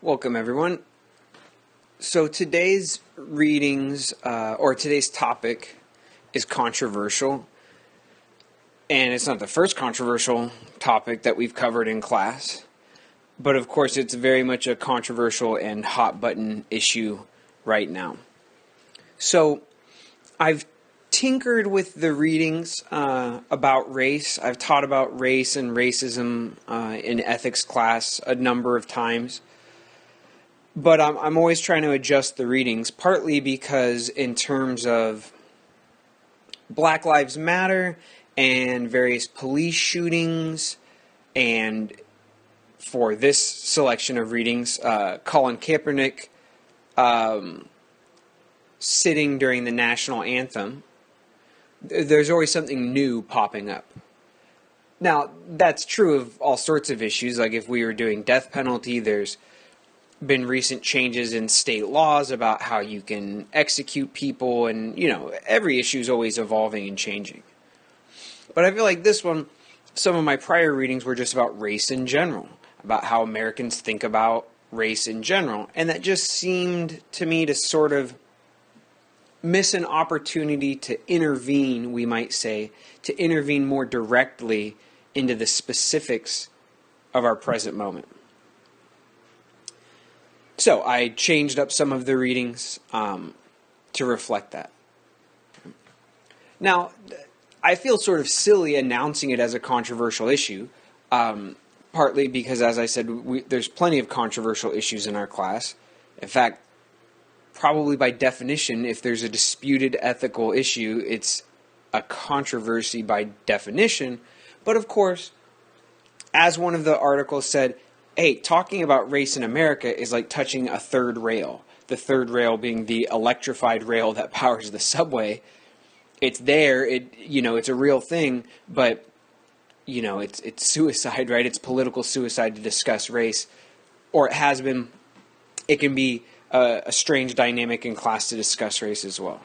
Welcome, everyone. So today's readings, or today's topic, is controversial. And it's not the first controversial topic that we've covered in class. But of course, it's very much a controversial and hot button issue right now. So I've tinkered with the readings about race. I've taught about race and racism in ethics class a number of times. But I'm always trying to adjust the readings, partly because in terms of Black Lives Matter and various police shootings, and for this selection of readings, Colin Kaepernick sitting during the national anthem, there's always something new popping up. Now, that's true of all sorts of issues. Like if we were doing death penalty, there's been recent changes in state laws about how you can execute people, and every issue is always evolving and changing. But I feel like this one, some of my prior readings were just about race in general, about how Americans think about race in general, and that just seemed to me to sort of miss an opportunity to intervene, we might say, to intervene more directly into the specifics of our present moment. So I changed up some of the readings to reflect that. Now, I feel sort of silly announcing it as a controversial issue, partly because, as I said, there's plenty of controversial issues in our class. In fact, probably by definition, if there's a disputed ethical issue, it's a controversy by definition. But of course, as one of the articles said, hey, talking about race in America is like touching a third rail. The third rail being the electrified rail that powers the subway. It's there, it's a real thing, but, it's suicide, right? It's political suicide to discuss race, or it has been. It can be a strange dynamic in class to discuss race as well.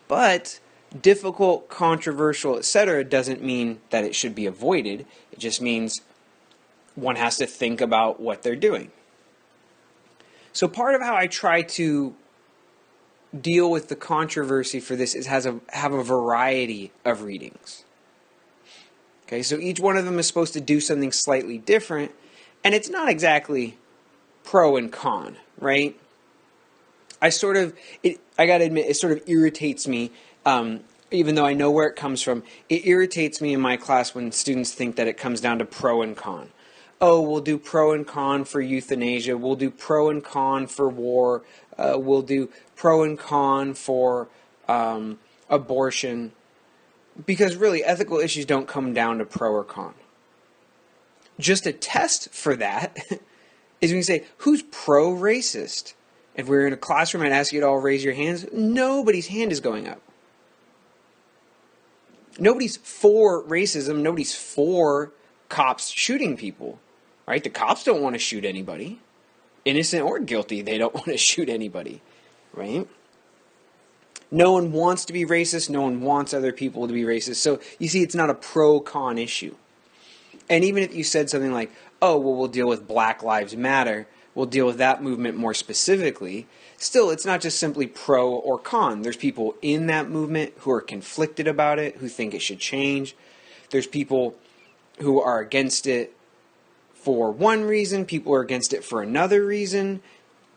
But difficult, controversial, etc. doesn't mean that it should be avoided. It just means one has to think about what they're doing. So part of how I try to deal with the controversy for this is have a variety of readings. Okay, so each one of them is supposed to do something slightly different, and it's not exactly pro and con, right? I gotta admit, it sort of irritates me, even though I know where it comes from. It irritates me in my class when students think that it comes down to pro and con. Oh, we'll do pro and con for euthanasia. We'll do pro and con for war. We'll do pro and con for abortion. Because really, ethical issues don't come down to pro or con. Just a test for that is when you say, who's pro-racist? If we're in a classroom, I'd ask you to all raise your hands. Nobody's hand is going up. Nobody's for racism. Nobody's for cops shooting people. Right? The cops don't want to shoot anybody. Innocent or guilty, they don't want to shoot anybody. Right? No one wants to be racist. No one wants other people to be racist. So, you see, it's not a pro-con issue. And even if you said something like, oh, well, we'll deal with Black Lives Matter, we'll deal with that movement more specifically, still, it's not just simply pro or con. There's people in that movement who are conflicted about it, who think it should change. There's people who are against it for one reason, people are against it for another reason,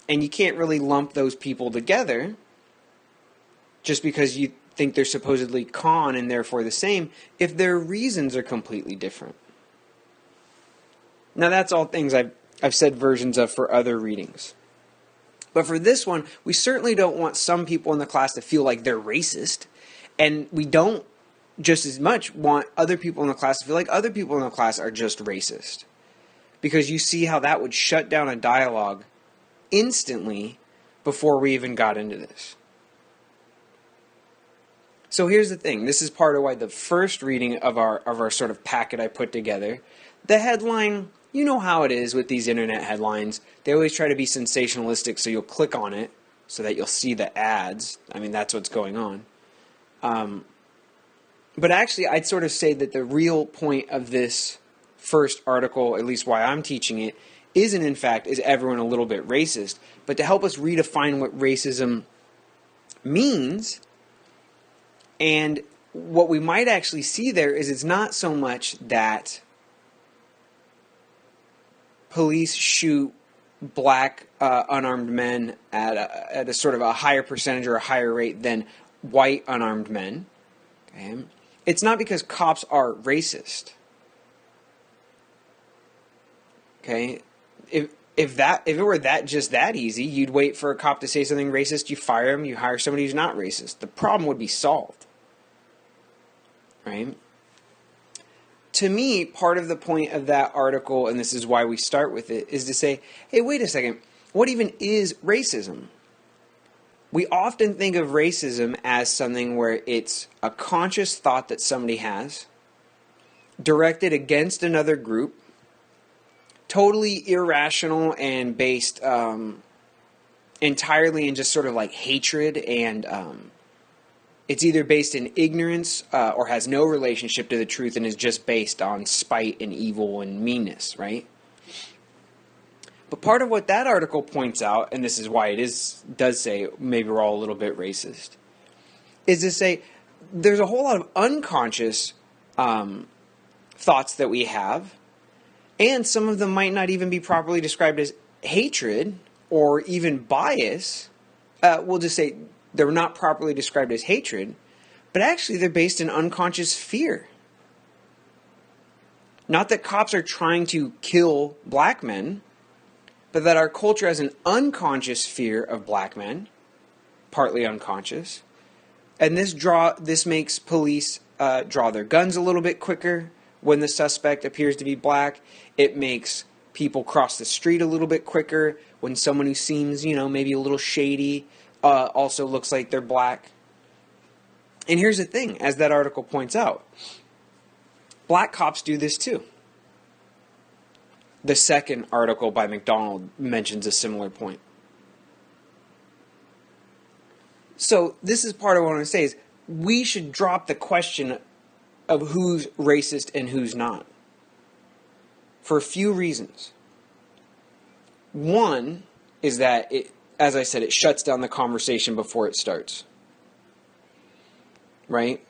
and you can't really lump those people together just because you think they're supposedly con and therefore the same if their reasons are completely different. Now that's all things I've said versions of for other readings. But for this one, we certainly don't want some people in the class to feel like they're racist, and we don't just as much want other people in the class to feel like other people in the class are just racist. Because you see how that would shut down a dialogue instantly before we even got into this. So here's the thing. This is part of why the first reading of our sort of packet I put together, the headline, you know how it is with these internet headlines. They always try to be sensationalistic, so you'll click on it so that you'll see the ads. I mean, that's what's going on. But actually, I'd sort of say that the real point of this first article, at least why I'm teaching it, isn't in fact, is everyone a little bit racist, but to help us redefine what racism means. And what we might actually see there is it's not so much that police shoot black unarmed men at a sort of a higher percentage or a higher rate than white unarmed men. Okay? It's not because cops are racist. Okay? If it were just that easy, you'd wait for a cop to say something racist, you fire him, you hire somebody who's not racist. The problem would be solved. Right? To me, part of the point of that article, and this is why we start with it, is to say, hey, wait a second, what even is racism? We often think of racism as something where it's a conscious thought that somebody has, directed against another group, totally irrational and based entirely in just sort of like hatred, and it's either based in ignorance or has no relationship to the truth and is just based on spite and evil and meanness, right? But part of what that article points out, and this is why it does say maybe we're all a little bit racist, is to say there's a whole lot of unconscious thoughts that we have, and some of them might not even be properly described as hatred or even bias. We'll just say they're not properly described as hatred, but actually they're based in unconscious fear. Not that cops are trying to kill black men, but that our culture has an unconscious fear of black men, partly unconscious, and this makes police draw their guns a little bit quicker when the suspect appears to be black. It makes people cross the street a little bit quicker when someone who seems, maybe a little shady also looks like they're black. And here's the thing, as that article points out, black cops do this too. The second article by McDonald mentions a similar point. So this is part of what I want to say is we should drop the question of who's racist and who's not, for a few reasons. One is that, as I said, it shuts down the conversation before it starts. Right?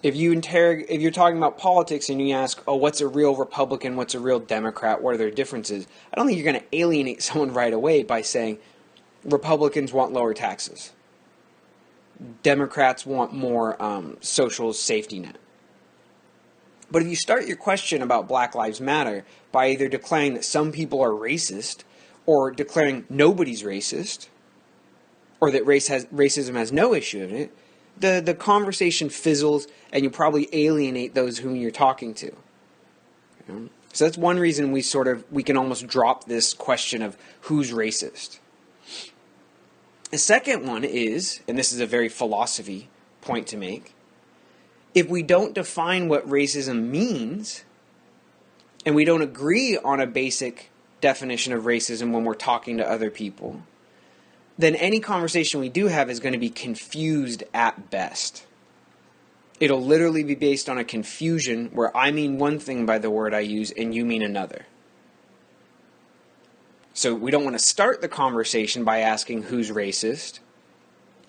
If you're talking about politics and you ask, oh, what's a real Republican, what's a real Democrat, what are their differences? I don't think you're going to alienate someone right away by saying Republicans want lower taxes. Democrats want more social safety net. But if you start your question about Black Lives Matter by either declaring that some people are racist or declaring nobody's racist, or that racism has no issue in it, the conversation fizzles and you probably alienate those whom you're talking to. So that's one reason we can almost drop this question of who's racist. The second one is, and this is a very philosophy point to make, if we don't define what racism means, and we don't agree on a basic definition of racism when we're talking to other people, then any conversation we do have is going to be confused at best. It'll literally be based on a confusion where I mean one thing by the word I use and you mean another. So we don't want to start the conversation by asking who's racist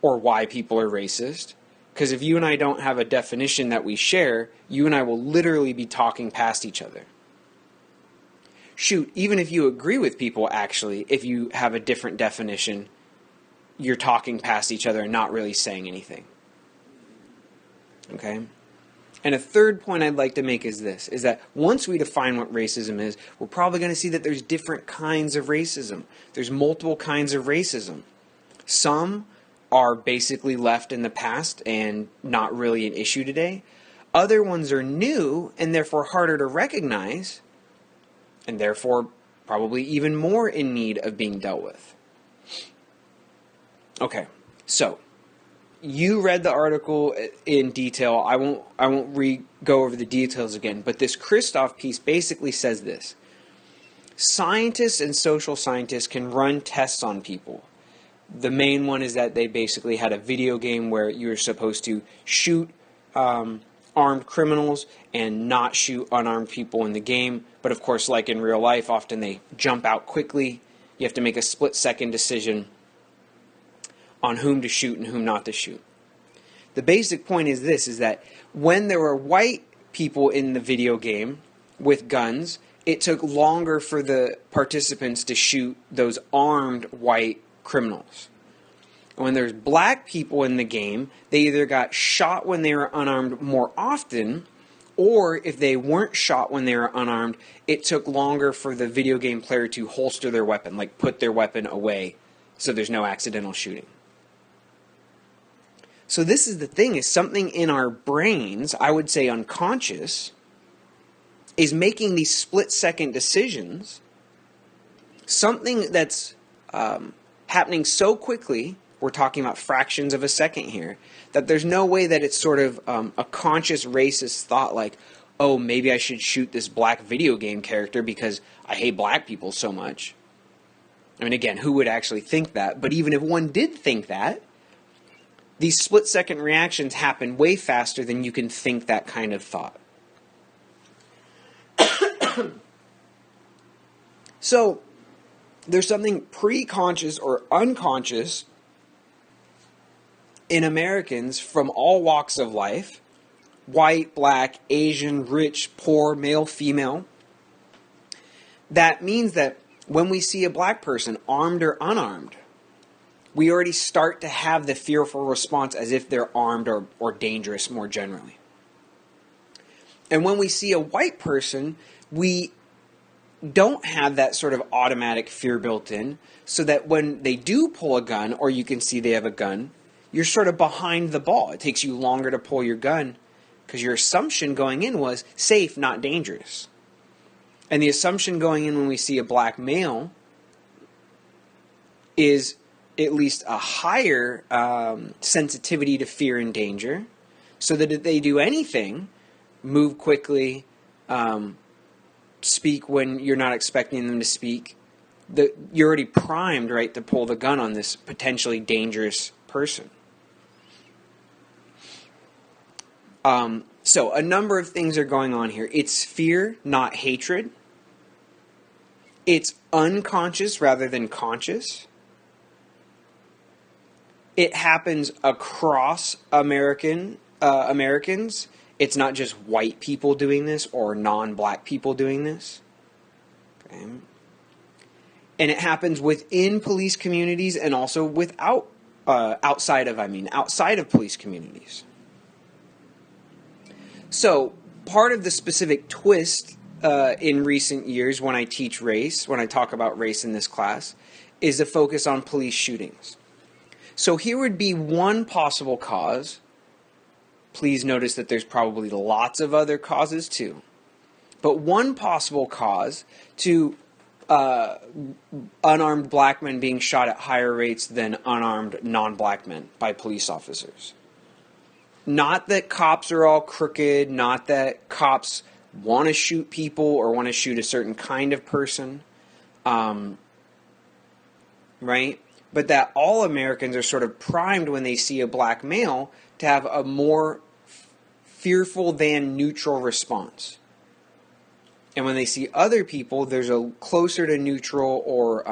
or why people are racist. Because if you and I don't have a definition that we share, you and I will literally be talking past each other. Shoot, even if you agree with people, actually, if you have a different definition, you're talking past each other and not really saying anything. Okay? And a third point I'd like to make is this, is that once we define what racism is, we're probably going to see that there's different kinds of racism. There's multiple kinds of racism. Some are basically left in the past and not really an issue today. Other ones are new and therefore harder to recognize, and therefore probably even more in need of being dealt with. Okay, so you read the article in detail. I won't go over the details again, but this Kristof piece basically says this. Scientists and social scientists can run tests on people. The main one is that they basically had a video game where you were supposed to shoot a armed criminals and not shoot unarmed people in the game. But of course, like in real life, often they jump out quickly. You have to make a split-second decision on whom to shoot and whom not to shoot. The basic point is this, is that when there were white people in the video game with guns, it took longer for the participants to shoot those armed white criminals. When there's black people in the game, they either got shot when they were unarmed more often, or if they weren't shot when they were unarmed, it took longer for the video game player to holster their weapon, like put their weapon away, so there's no accidental shooting. So this is the thing, is something in our brains, I would say unconscious, is making these split-second decisions, something that's happening so quickly, we're talking about fractions of a second here, that there's no way that it's sort of a conscious racist thought like, oh, maybe I should shoot this black video game character because I hate black people so much. I mean, again, who would actually think that? But even if one did think that, these split-second reactions happen way faster than you can think that kind of thought. So, there's something pre-conscious or unconscious in Americans from all walks of life, white, black, Asian, rich, poor, male, female. That means that when we see a black person, armed or unarmed, we already start to have the fearful response as if they're armed or dangerous more generally. And when we see a white person, we don't have that sort of automatic fear built in, so that when they do pull a gun, or you can see they have a gun, you're sort of behind the ball. It takes you longer to pull your gun because your assumption going in was safe, not dangerous. And the assumption going in when we see a black male is at least a higher sensitivity to fear and danger, so that if they do anything, move quickly, speak when you're not expecting them to speak, you're already primed, right, to pull the gun on this potentially dangerous person. So a number of things are going on here. It's fear, not hatred. It's unconscious rather than conscious. It happens across Americans. It's not just white people doing this or non-black people doing this. Okay. And it happens within police communities and also outside of police communities. So, part of the specific twist in recent years when I teach race, when I talk about race in this class, is the focus on police shootings. So here would be one possible cause. Please notice that there's probably lots of other causes too. But one possible cause to unarmed black men being shot at higher rates than unarmed non-black men by police officers. Not that cops are all crooked, not that cops want to shoot people or want to shoot a certain kind of person, right? But that all Americans are sort of primed when they see a black male to have a more fearful than neutral response. And when they see other people, there's a closer to neutral or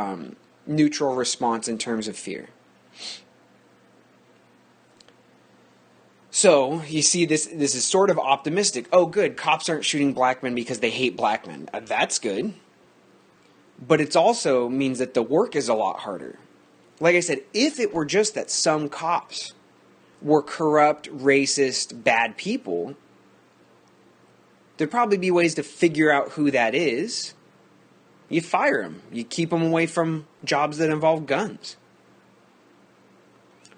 neutral response in terms of fear. So, you see, this is sort of optimistic. Oh, good, cops aren't shooting black men because they hate black men. That's good. But it also means that the work is a lot harder. Like I said, if it were just that some cops were corrupt, racist, bad people, there'd probably be ways to figure out who that is. You fire them. You keep them away from jobs that involve guns.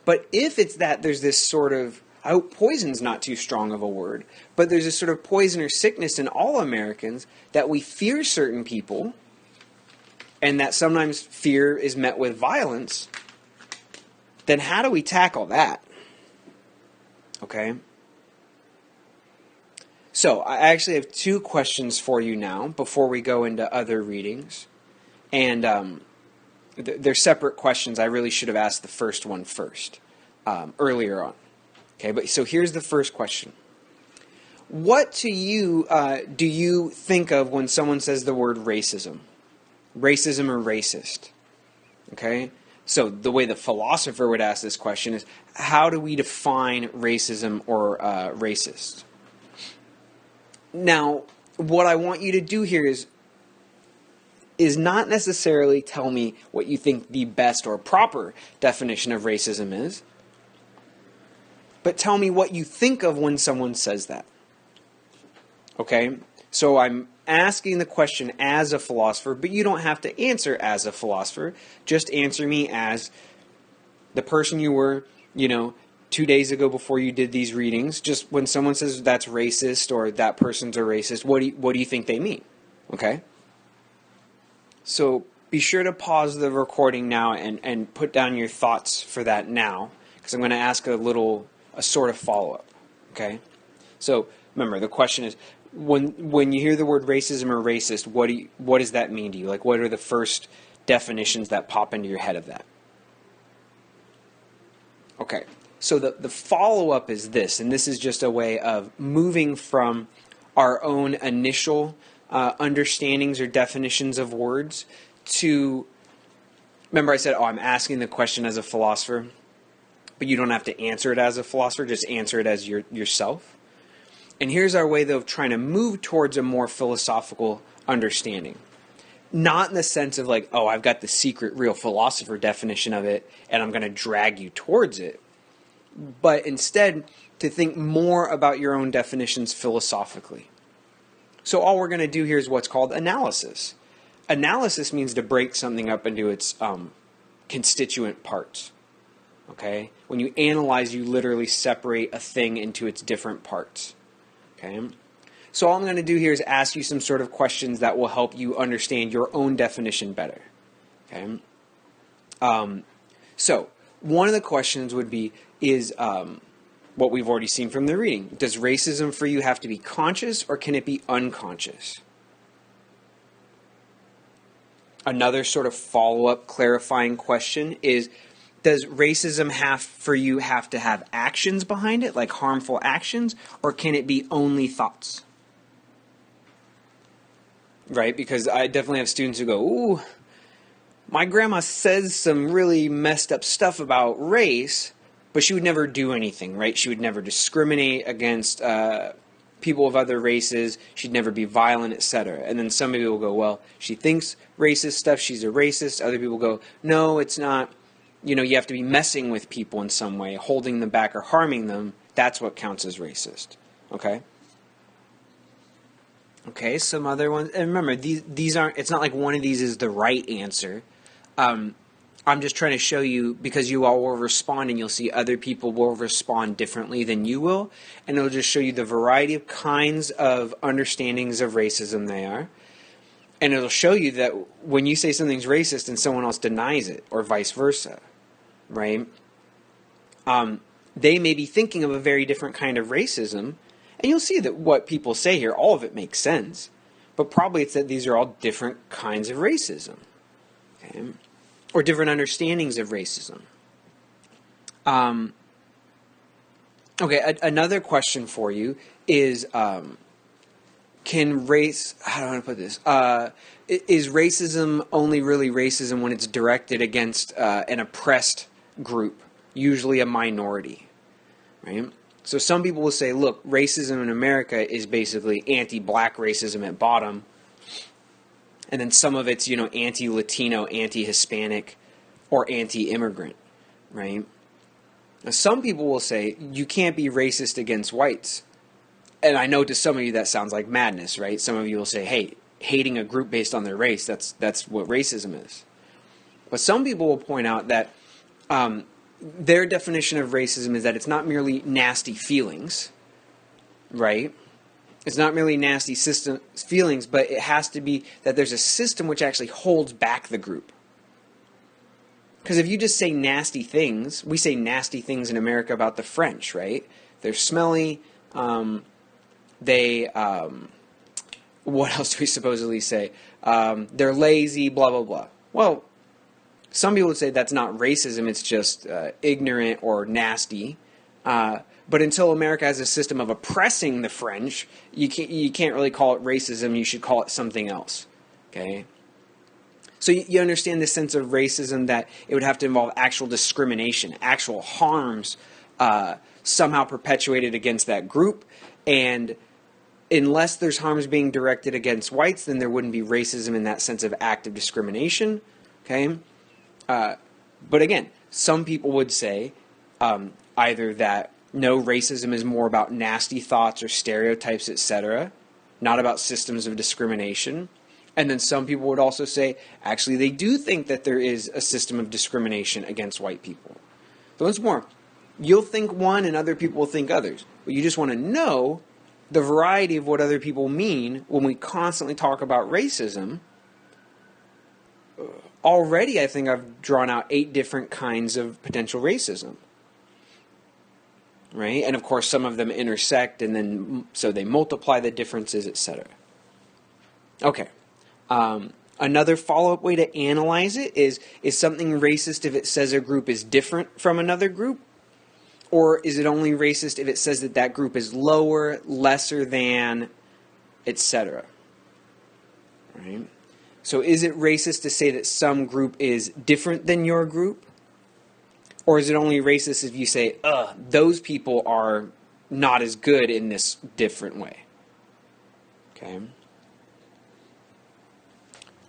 But if it's that there's this sort of, I hope poison's not too strong of a word, but there's this sort of poison or sickness in all Americans that we fear certain people, and that sometimes fear is met with violence, then how do we tackle that? Okay? So, I actually have two questions for you now before we go into other readings. And they're separate questions. I really should have asked the first one first, earlier on. Okay, but so here's the first question. What to you do you think of when someone says the word racism? Racism or racist? Okay? So the way the philosopher would ask this question is, how do we define racism or racist? Now, what I want you to do here is not necessarily tell me what you think the best or proper definition of racism is, but tell me what you think of when someone says that. Okay? So I'm asking the question as a philosopher, but you don't have to answer as a philosopher. Just answer me as the person you were, 2 days ago before you did these readings. Just when someone says that's racist or that person's a racist, what do you think they mean? Okay? So be sure to pause the recording now and put down your thoughts for that now, because I'm going to ask a sort of follow-up. Okay? So remember, the question is, when you hear the word racism or racist, what does that mean to you? Like, what are the first definitions that pop into your head of that? Okay, so the follow-up is this, and this is just a way of moving from our own initial understandings or definitions of words to, remember I said, I'm asking the question as a philosopher, but you don't have to answer it as a philosopher, just answer it as yourself. And here's our way, though, of trying to move towards a more philosophical understanding. Not in the sense of like, I've got the secret real philosopher definition of it, and I'm going to drag you towards it. But instead, to think more about your own definitions philosophically. So all we're going to do here is what's called analysis. Analysis means to break something up into its constituent parts. Okay? When you analyze, you literally separate a thing into its different parts. Okay? So all I'm going to do here is ask you some sort of questions that will help you understand your own definition better. Okay? So one of the questions would be, is what we've already seen from the reading. Does racism for you have to be conscious, or can it be unconscious? Another sort of follow-up clarifying question is, does racism for you have to have actions behind it, like harmful actions, or can it be only thoughts? Right? Because I definitely have students who go, ooh, my grandma says some really messed up stuff about race, but she would never do anything, right? She would never discriminate against people of other races. She'd never be violent, etc. And then some people will go, well, she thinks racist stuff, she's a racist. Other people go, no, it's not. You have to be messing with people in some way, holding them back or harming them. That's what counts as racist. Okay? Okay, some other ones. And remember, these aren't, it's not like one of these is the right answer. I'm just trying to show you, because you all will respond, and you'll see other people will respond differently than you will. And it'll just show you the variety of kinds of understandings of racism they are. And it'll show you that when you say something's racist and someone else denies it, or vice versa, right? They may be thinking of a very different kind of racism, and you'll see that what people say here, all of it makes sense. But probably it's that these are all different kinds of racism, okay? Or different understandings of racism. Okay, another question for you is, can race, how do I want to put this? Is racism only really racism when it's directed against an oppressed group, usually a minority, right? So some people will say, look, racism in America is basically anti-black racism at bottom, and then some of it's, anti-Latino, anti-Hispanic, or anti-immigrant, right? Now, some people will say, you can't be racist against whites. And I know to some of you that sounds like madness, right? Some of you will say, hey, hating a group based on their race, that's what racism is. But some people will point out that their definition of racism is that it's not merely nasty feelings, right? It's not merely nasty feelings, but it has to be that there's a system which actually holds back the group. Because if you just say nasty things, we say nasty things in America about the French, right? They're smelly, what else do we supposedly say? They're lazy, blah, blah, blah. Well, some people would say that's not racism, it's just ignorant or nasty. But until America has a system of oppressing the French, you can't really call it racism. You should call it something else. Okay? So you understand the sense of racism, that it would have to involve actual discrimination, actual harms somehow perpetuated against that group. And unless there's harms being directed against whites, then there wouldn't be racism in that sense of active discrimination. Okay? But again, some people would say either that no, racism is more about nasty thoughts or stereotypes, etc., not about systems of discrimination. And then some people would also say, actually, they do think that there is a system of discrimination against white people. So once more, you'll think one and other people will think others. But you just want to know the variety of what other people mean when we constantly talk about racism. Already, I think I've drawn out 8 different kinds of potential racism. Right? And of course, some of them intersect, and then so they multiply the differences, etc. Okay. Another follow-up way to analyze it is something racist if it says a group is different from another group? Or is it only racist if it says that that group is lower, lesser than, etc.? Right? So is it racist to say that some group is different than your group? Or is it only racist if you say, those people are not as good in this different way? Okay.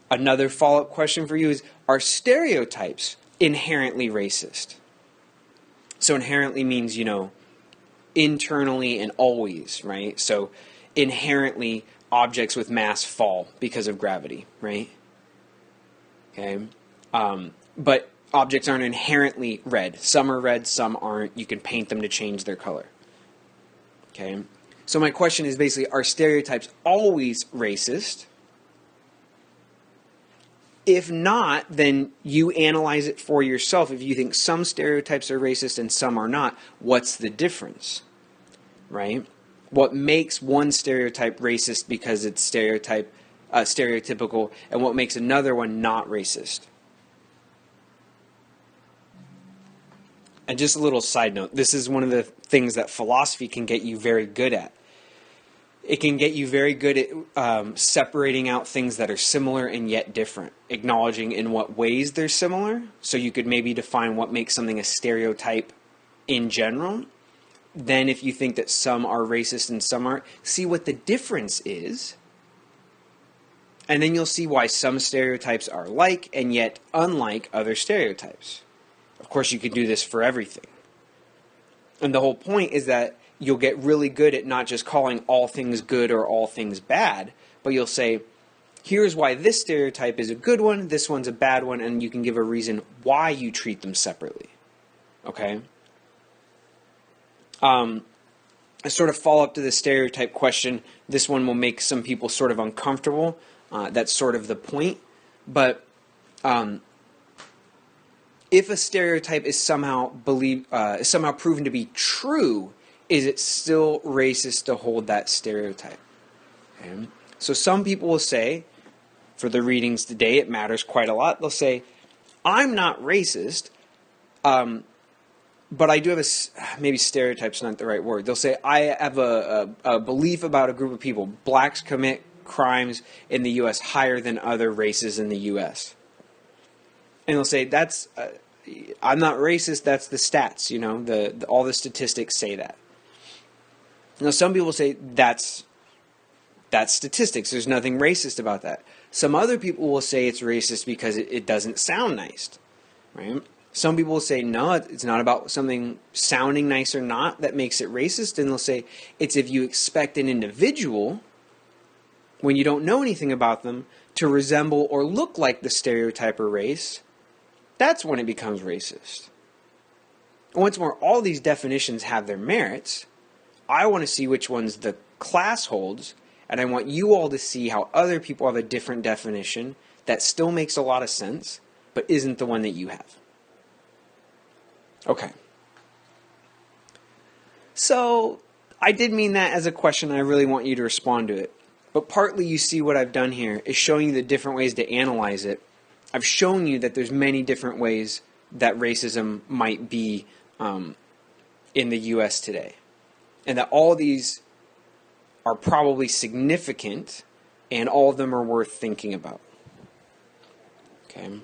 Another follow-up question for you is, are stereotypes inherently racist? So inherently means, internally and always, right? So inherently, objects with mass fall because of gravity, right? Okay. But objects aren't inherently red. Some are red, some aren't. You can paint them to change their color. Okay. So my question is basically, are stereotypes always racist? If not, then you analyze it for yourself. If you think some stereotypes are racist and some are not, what's the difference? Right? What makes one stereotype racist because it's stereotypical, and what makes another one not racist? And just a little side note, this is one of the things that philosophy can get you very good at. It can get you very good at separating out things that are similar and yet different, acknowledging in what ways they're similar. So you could maybe define what makes something a stereotype in general. Then if you think that some are racist and some aren't, see what the difference is. And then you'll see why some stereotypes are like and yet unlike other stereotypes. Of course, you could do this for everything. And the whole point is that you'll get really good at not just calling all things good or all things bad, but you'll say, here's why this stereotype is a good one, this one's a bad one, and you can give a reason why you treat them separately. Okay? A sort of follow-up to the stereotype question, this one will make some people sort of uncomfortable. That's sort of the point. But if a stereotype is somehow proven to be true, is it still racist to hold that stereotype? Okay. So some people will say, for the readings today, it matters quite a lot. They'll say, I'm not racist, but I do have maybe stereotype's not the right word. They'll say, I have a belief about a group of people. Blacks commit crimes in the U.S. higher than other races in the U.S. And they'll say, I'm not racist, that's the stats, all the statistics say that. Now, some people say that's statistics. There's nothing racist about that. Some other people will say it's racist because it doesn't sound nice, right? Some people will say, no, it's not about something sounding nice or not that makes it racist. And they'll say it's if you expect an individual, when you don't know anything about them, to resemble or look like the stereotype or race, that's when it becomes racist. Once more, all these definitions have their merits. I want to see which ones the class holds, and I want you all to see how other people have a different definition that still makes a lot of sense, but isn't the one that you have. Okay. So, I did mean that as a question, and I really want you to respond to it. But partly you see what I've done here is showing you the different ways to analyze it. I've shown you that there's many different ways that racism might be in the U.S. today. and that all of these are probably significant, and all of them are worth thinking about. Okay.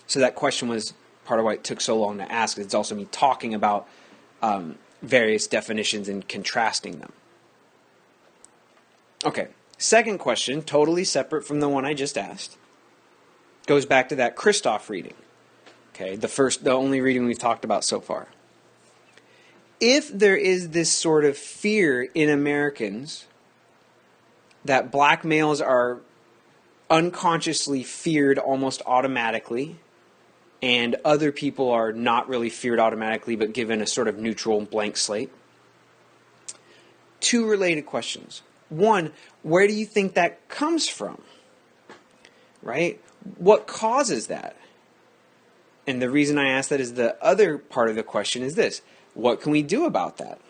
So that question was part of why it took so long to ask. It's also me talking about various definitions and contrasting them. Okay. Second question, totally separate from the one I just asked, goes back to that Kristof reading. Okay, the only reading we've talked about so far. If there is this sort of fear in Americans that black males are unconsciously feared almost automatically, and other people are not really feared automatically but given a sort of neutral blank slate, two related questions. One, where do you think that comes from? Right? What causes that? And the reason I ask that is the other part of the question is this. What can we do about that?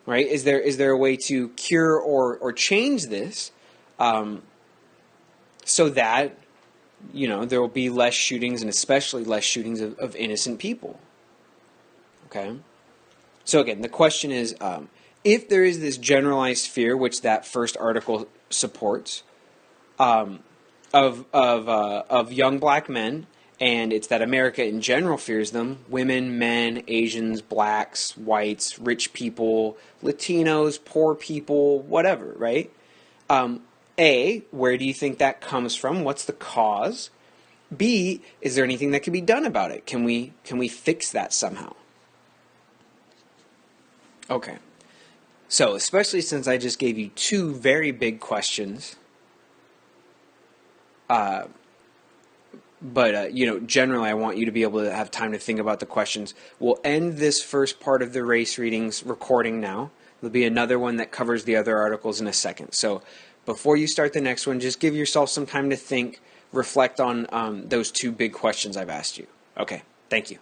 Right? Is there a way to cure or change this so that, there will be less shootings, and especially less shootings of innocent people? Okay? So again, the question is, if there is this generalized fear, which that first article supports, of young black men, and it's that America in general fears them, women, men, Asians, blacks, whites, rich people, Latinos, poor people, whatever, right? A, where do you think that comes from? What's the cause? B, is there anything that can be done about it? Can we fix that somehow? Okay. So, especially since I just gave you two very big questions, but generally I want you to be able to have time to think about the questions. We'll end this first part of the race readings recording now. There'll be another one that covers the other articles in a second. So before you start the next one, just give yourself some time to think, reflect on those two big questions I've asked you. Okay, thank you.